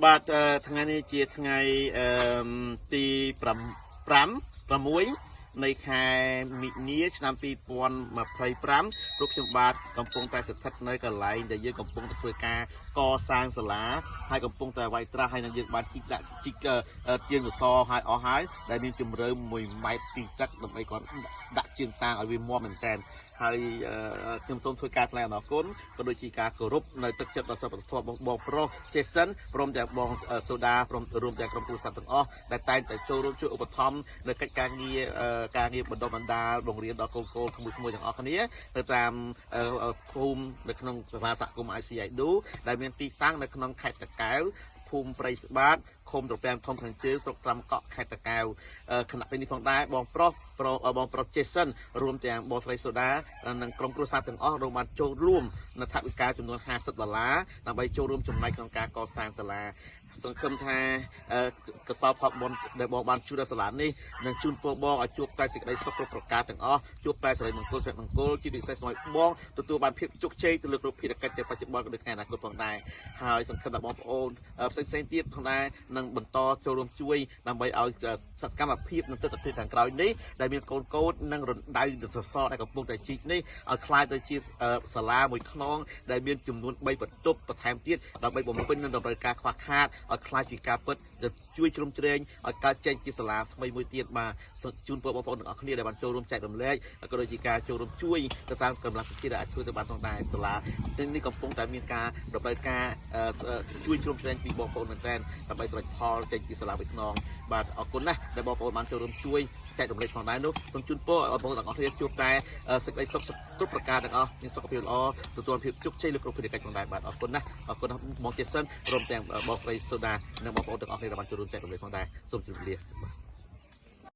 បាទថ្ងៃនេះជាថ្ងៃទី5 នៃខែមិនិនាឆ្នាំ2025លោកខ្ញុំបាទកំពុងតែស្ថិតនៅកន្លែងដែលយើងកំពុងតែធ្វើការកសាងសាលាហើយកំពុងតែវាយត្រាស់ហើយនឹងយើងបានជីកដាក់ជីកជាងសសរហើយអស់ហើយដែលមានជម្រៅ1ម៉ែត្រពីទឹកដើម្បីគាត់ដាក់ជើងតាងឲ្យវាមាំមែនតើហើយខ្ញុំសូមធ្វើការថ្លែងអំណរគុណក៏ដូចជាការគោរពនៅទឹកចិត្តដល់សិស្សប្រធានបងប្រុសចេសិនព្រមទាំងបងសូដាព្រមរួមទាំងក្រុមគ្រួសារទាំងអស់ដែលតែងតែចូលរួមជួយឧបត្ថម្ភនៅកិច្ចការងារបណ្ដុះបណ្ដាលបង្រៀនដល់កូនក្មួយទាំងអស់គ្នាទៅតាមភូមិនៅក្នុងសាលាសហគមន៍ ICIDU ដែលមានទីតាំងនៅក្នុងខេត្តតាកែវភូមិព្រៃស្បាតឃុំត្រពាំងធំខាងជើងស្រុកត្រាំកក់ខេត្តតាកែវគណៈពេលនេះផងដែរបងប្រុសចេសិនរួមទាំងបងស្រីសូដានិងក្រុមគ្រួសារទាំងអស់រួមបានចូលរួមនៅថវិកាចំនួន$50ដើម្បីចូលរួមចំណែកក្នុងការកសាងសាលាសង្ឃឹមថាកសោផលបុណ្យដែលបងបានជួយដល់សាលានេះនឹងជូនពរបងឲ្យជួបតែសេចក្តីសុខគ្រប់ប្រការទាំងអស់ជួបតែសិរីមង្គលសុខមង្គលជាពិសេសសូមឲ្យបងទទួលបានភាពជោគជ័យទៅលើគ្រប់ភារកិច្ចទាំងបច្ចុប្បន្នក៏ដូចថ្ងៃអនាគតផងដែរហើយសង្ឃឹមថាបងប្អូនផ្សេងទៀតផងដែរនឹងបន្តចូលរួមជួយដើម្បីឲ្យសកម្មភាពនិងទស្សនវិជ្ជាខាងក្រោយនេះដែលមានកូននិងរណ្ដៅសសរដែលកំពុងតែជីកនេះឲ្យคล้ายទៅជាសាលាមួយខ្នងដែលមានចំនួន3បន្ទប់បន្ថែមទៀតដើម្បីបំពេញនឹងតម្រូវការខ្វះខាតឲ្យคล้ายពីការពិតដែលជួយជ្រោមជ្រែងឲ្យកើតចេញជាសាលាថ្មីមួយទៀតបាទជូនពរបងប្អូនទាំងអស់គ្នាដែលបានចូលរួមចែករំលែកក៏ដូចជាការចូលរួមជួយទៅតាមកម្លាំងសង្គមដែលអាចធ្វើទៅបានផងដែរសាលានេះកំពុងតែមានការតម្រូវការជួយជ្រោមជ្រែងពីបងប្អូនមែនទែនដើម្បីសម្រេចផលចេញពីសាលាមួយខ្នងបាទអរគុណណាស់ដែលបងប្អូនបានចូលរួមជួយចែករំលែកផងដែរនោះសូមជូនពរឲ្យបងប្អូនទាំងអស់គ្នាជួបតែសេចក្តីសុខគ្រប់ប្រការទាំងអស់មានសុខភាពល្អទទួលភាពជោគជ័យលើគ្រប់ភារកិច្ចផងដែរបាទអរគុណណាស់បងចេសិនព្រមទាំងបងស្រីសូដានិងបងប្អូនទាំងអស់គ្នាដែលបានចូលរួមចែករំលែកផងដែរសូមជម្រាបលា